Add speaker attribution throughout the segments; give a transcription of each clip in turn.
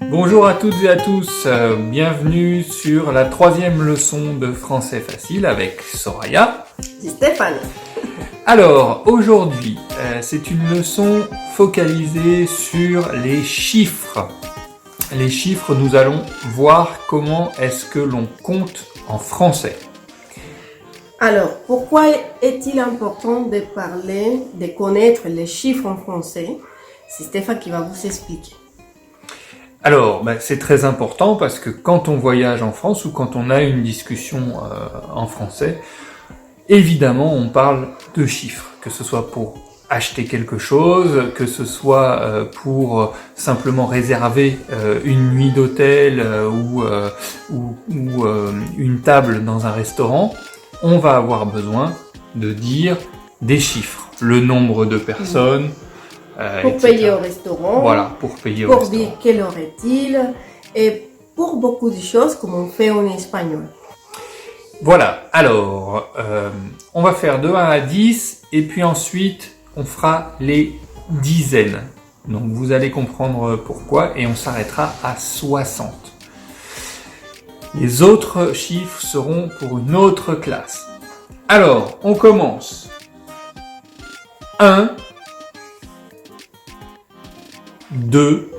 Speaker 1: Bonjour à toutes et à tous, bienvenue sur la troisième leçon de français facile avec Soraya.
Speaker 2: C'est Stéphane.
Speaker 1: Alors aujourd'hui, c'est une leçon focalisée sur les chiffres. Les chiffres, nous allons voir comment est-ce que l'on compte en français.
Speaker 2: Alors, pourquoi est-il important de connaître les chiffres en français? C'est Stéphane qui va vous expliquer.
Speaker 1: Alors, c'est très important parce que quand on voyage en France ou quand on a une discussion en français, évidemment, on parle de chiffres, que ce soit pour acheter quelque chose, que ce soit pour simplement réserver une nuit d'hôtel ou une table dans un restaurant, on va avoir besoin de dire des chiffres, le nombre de personnes,
Speaker 2: Pour
Speaker 1: etc.
Speaker 2: payer au restaurant,
Speaker 1: Voilà, pour payer au
Speaker 2: pour
Speaker 1: restaurant.
Speaker 2: dire quelle heure est-il, et pour beaucoup de choses comme on fait en espagnol.
Speaker 1: Voilà, alors, on va faire de 1 à 10, et puis ensuite, on fera les dizaines. Donc vous allez comprendre pourquoi, et on s'arrêtera à 60. Les autres chiffres seront pour une autre classe. Alors, on commence. 1, 2,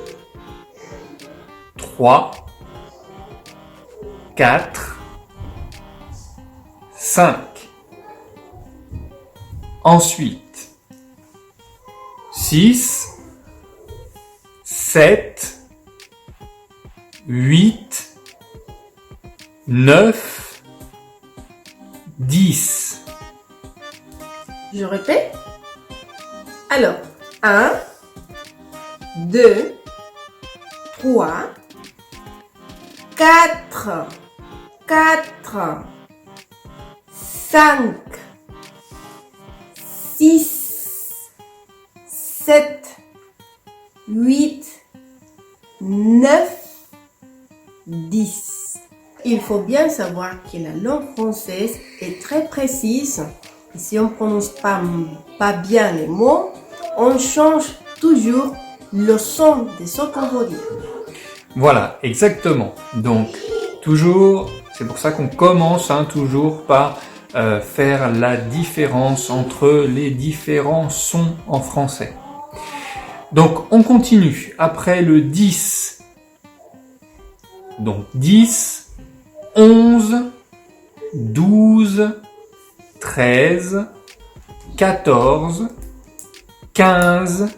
Speaker 1: 3, 4, 5. Ensuite, 6, 7, 8, 9, 10.
Speaker 2: Je répète. Alors, 1, 2, 3, 4, 5, 6, 7, 8, 9, 10. Il faut bien savoir que la langue française est très précise. Et si on ne prononce pas bien les mots, on change toujours le son de ce qu'on veut dire.
Speaker 1: Voilà, exactement. Donc, toujours, c'est pour ça qu'on commence toujours par faire la différence entre les différents sons en français. Donc, on continue. Après le 10, donc 10, 11, 12, 13, 14, 15,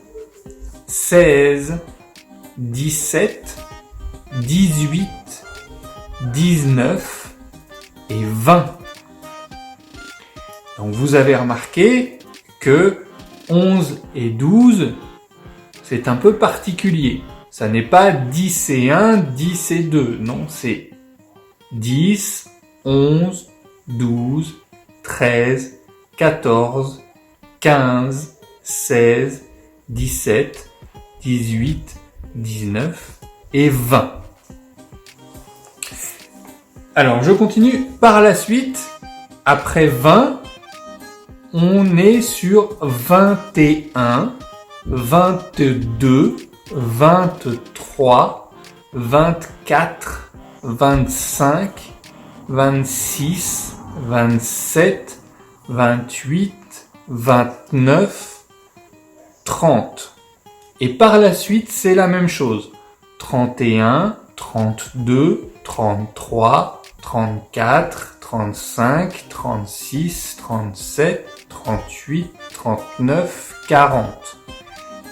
Speaker 1: 16, 17, 18, 19 et 20. Donc vous avez remarqué que 11 et 12, c'est un peu particulier. Ça n'est pas 10 et 1, 10 et 2. Non, c'est 10, 11, 12, 13, 14, 15, 16, 17, 18, 19 et 20. Alors, je continue par la suite. Après 20, on est sur 21, 22, 23, 24, 25, 26, 27, 28, 29, 30. Et par la suite, c'est la même chose. 31, 32, 33, 34, 35, 36, 37, 38, 39, 40.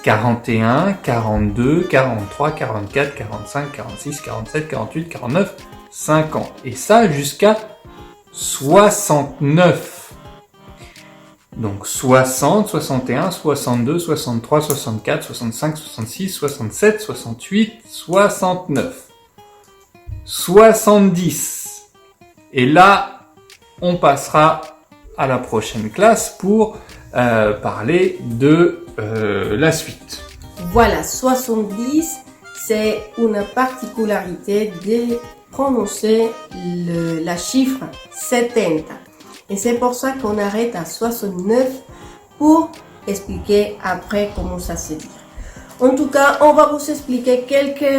Speaker 1: 41, 42, 43, 44, 45, 46, 47, 48, 49, 50. Et ça jusqu'à 69. Donc 60, 61, 62, 63, 64, 65, 66, 67, 68, 69. 70. Et là, on passera à la prochaine classe pour parler de la suite.
Speaker 2: Voilà, 70, c'est une particularité de prononcer la chiffre 70. Et c'est pour ça qu'on arrête à 69 pour expliquer après comment ça se dit. En tout cas, on va vous expliquer quelques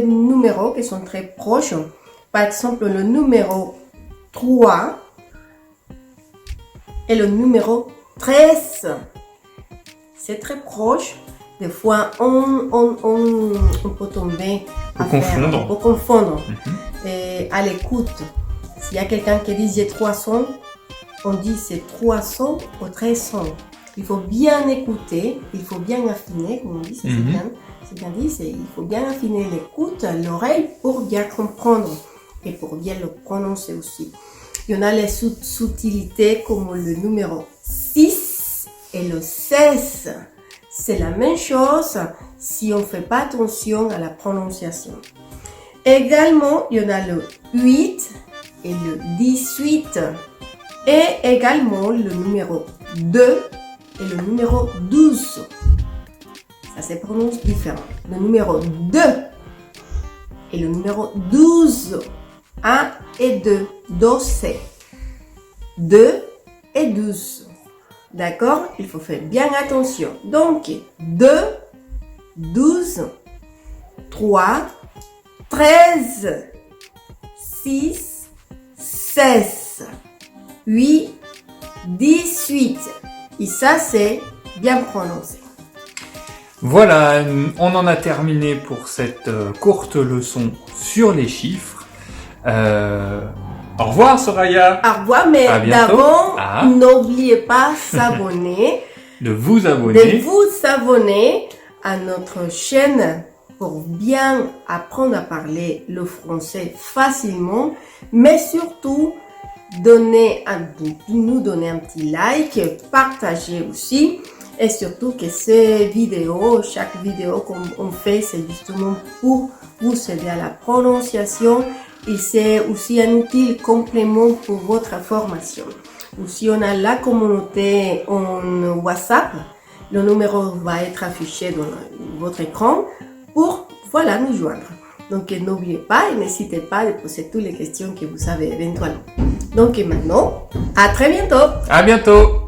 Speaker 2: numéros qui sont très proches. Par exemple, le numéro 3 et le numéro 13. C'est très proche. Des fois, on peut tomber
Speaker 1: On peut
Speaker 2: confondre. Et à l'écoute, s'il y a quelqu'un qui dit j'ai 300, on dit c'est 300 ou 300. Il faut bien écouter, il faut bien affiner, comme on dit, c'est bien dit, il faut bien affiner l'écoute, l'oreille pour bien comprendre et pour bien le prononcer aussi. Il y en a les subtilités comme le numéro 6 et le 16. C'est la même chose si on ne fait pas attention à la prononciation. Également, il y en a le 8 et le 18. Et également le numéro 2 et le numéro 12. Ça se prononce différent. Le numéro 2 et le numéro 12. 1 et 2. 12. 2 et 12. D'accord? Il faut faire bien attention. Donc, 2, 12, 3, 13, 6, 16, 8, 18. Et ça, c'est bien prononcé.
Speaker 1: Voilà, on en a terminé pour cette courte leçon sur les chiffres. Au revoir Soraya.
Speaker 2: Au revoir, mais d'abord, n'oubliez pas s'abonner.
Speaker 1: De vous abonner
Speaker 2: à notre chaîne pour bien apprendre à parler le français facilement, mais surtout nous donner un petit like, partager aussi, et surtout que chaque vidéo qu'on fait, c'est justement pour vous aider à la prononciation. Et c'est aussi un utile complément pour votre formation. Aussi, on a la communauté en WhatsApp. Le numéro va être affiché dans votre écran pour nous joindre. Donc, n'oubliez pas et n'hésitez pas à poser toutes les questions que vous avez éventuellement. Donc, maintenant, à très bientôt.
Speaker 1: À bientôt.